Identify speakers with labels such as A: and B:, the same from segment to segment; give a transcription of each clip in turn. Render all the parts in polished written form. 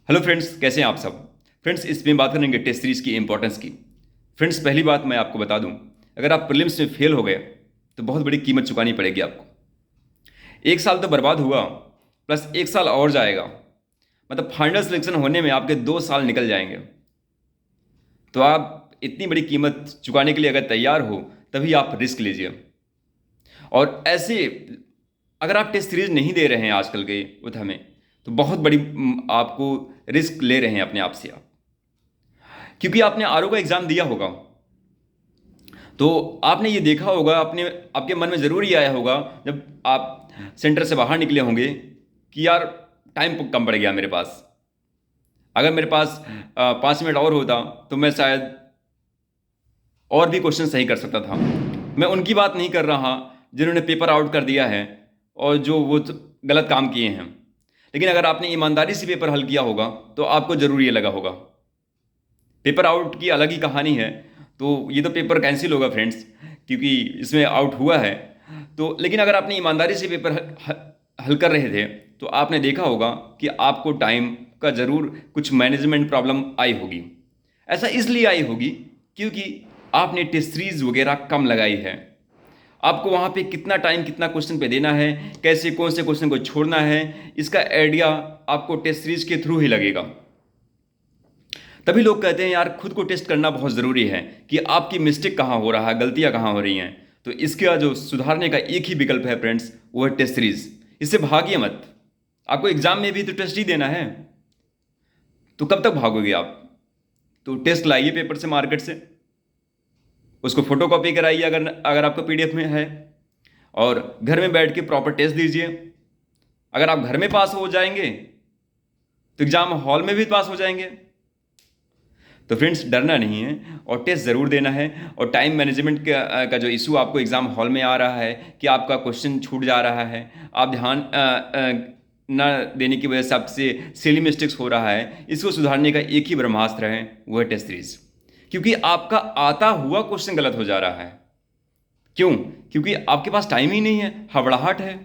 A: Hello friends, कैसे हैं आप सब। फ्रेंड्स, इसमें बात करेंगे टेस्ट सीरीज़ की इंपॉर्टेंस की। फ्रेंड्स, पहली बात मैं आपको बता दूं, अगर आप प्रीलिम्स में फेल हो गए तो बहुत बड़ी कीमत चुकानी पड़ेगी आपको। एक साल तो बर्बाद हुआ, प्लस एक साल और जाएगा। मतलब फाइनल सिलेक्शन होने में आपके 2 साल निकल जाएंगे। तो आप इतनी बड़ी कीमत चुकाने के लिए अगर तैयार हो तभी आप रिस्क लीजिए। और ऐसे अगर आप टेस्ट सीरीज नहीं दे रहे हैं आजकल के उधर में, तो बहुत बड़ी आपको रिस्क ले रहे हैं अपने आप से आप। क्योंकि आपने आरओ का एग्ज़ाम दिया होगा, तो आपने ये देखा होगा, अपने आपके मन में ज़रूर ये आया होगा जब आप सेंटर से बाहर निकले होंगे कि यार टाइम कम पड़ गया मेरे पास। अगर मेरे पास 5 मिनट और होता तो मैं शायद और भी क्वेश्चन सही कर सकता था। मैं उनकी बात नहीं कर रहा जिन्होंने पेपर आउट कर दिया है और जो वो गलत काम किए हैं। लेकिन अगर आपने ईमानदारी से पेपर हल किया होगा तो आपको ज़रूर ये लगा होगा। पेपर आउट की अलग ही कहानी है। तो ये तो पेपर कैंसिल होगा फ्रेंड्स, क्योंकि इसमें आउट हुआ है। तो लेकिन अगर आपने ईमानदारी से पेपर हल कर रहे थे तो आपने देखा होगा कि आपको टाइम का ज़रूर कुछ मैनेजमेंट प्रॉब्लम आई होगी। ऐसा इसलिए आई होगी क्योंकि आपने टेस्ट सीरीज वगैरह कम लगाई है। आपको वहाँ पे कितना टाइम कितना क्वेश्चन पे देना है, कैसे कौन से क्वेश्चन को छोड़ना है, इसका आइडिया आपको टेस्ट सीरीज के थ्रू ही लगेगा। तभी लोग कहते हैं यार खुद को टेस्ट करना बहुत ज़रूरी है कि आपकी मिस्टेक कहाँ हो रहा है, गलतियाँ कहाँ हो रही हैं। तो इसका जो सुधारने का एक ही विकल्प है फ्रेंड्स, वो है टेस्ट सीरीज। इससे भागिए मत। आपको एग्जाम में भी तो टेस्ट ही देना है, तो कब तक भागोगे आप। तो टेस्ट लाइए पेपर से, मार्केट से, उसको फोटो कॉपी कराइए अगर अगर आपका पीडीएफ में है, और घर में बैठ के प्रॉपर टेस्ट दीजिए। अगर आप घर में पास हो जाएंगे तो एग्जाम हॉल में भी पास हो जाएंगे। तो फ्रेंड्स, डरना नहीं है और टेस्ट ज़रूर देना है। और टाइम मैनेजमेंट का जो इशू आपको एग्ज़ाम हॉल में आ रहा है कि आपका क्वेश्चन छूट जा रहा है, आप ध्यान न देने की वजह से आपसे सिली मिस्टेक्स हो रहा है, इसको सुधारने का एक ही ब्रह्मास्त्र है, वो है टेस्ट सीरीज। क्योंकि आपका आता हुआ क्वेश्चन गलत हो जा रहा है। क्यों? क्योंकि आपके पास टाइम ही नहीं है, हबड़ाहट है।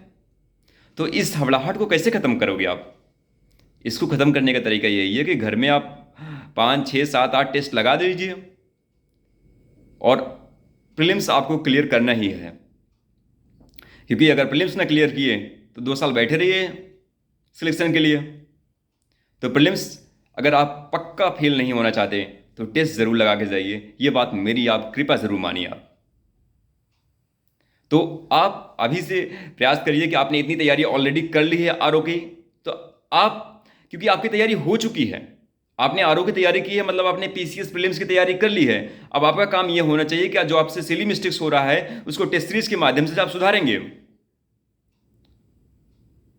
A: तो इस हबड़ाहट को कैसे ख़त्म करोगे आप। इसको ख़त्म करने का तरीका यही है कि घर में आप 5, 6, 7, 8 टेस्ट लगा दीजिए और प्रीलिम्स आपको क्लियर करना ही है। क्योंकि अगर प्रीलिम्स ना क्लियर किए तो 2 साल बैठे रहिए सिलेक्शन के लिए। तो प्रीलिम्स अगर आप पक्का फेल नहीं होना चाहते तो टेस्ट ज़रूर लगा के जाइए। ये बात मेरी आप कृपा ज़रूर मानिए आप। तो आप अभी से प्रयास करिए कि आपने इतनी तैयारी ऑलरेडी कर ली है आरओ की। तो आप, क्योंकि आपकी तैयारी हो चुकी है, आपने आरओ की तैयारी की है, मतलब आपने पीसीएस प्रीलिम्स की तैयारी कर ली है। अब आपका काम यह होना चाहिए कि जो आपसे सिली मिस्टेक्स हो रहा है उसको टेस्ट सीरीज के माध्यम से आप सुधारेंगे।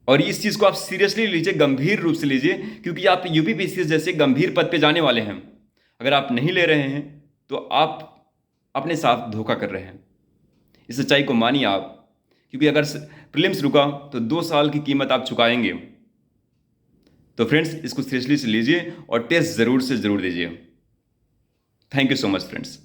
A: और इस चीज़ को आप सीरियसली लीजिए, गंभीर रूप से लीजिए, क्योंकि आप यूपी पीसीएस जैसे गंभीर पद पे जाने वाले हैं। अगर आप नहीं ले रहे हैं तो आप अपने साथ धोखा कर रहे हैं। इस सच्चाई को मानिए आप। क्योंकि अगर प्रीलिम्स रुका तो 2 साल की कीमत आप चुकाएंगे। तो फ्रेंड्स, इसको सीरियसली से लीजिए और टेस्ट ज़रूर से ज़रूर दीजिए। Thank you so much friends.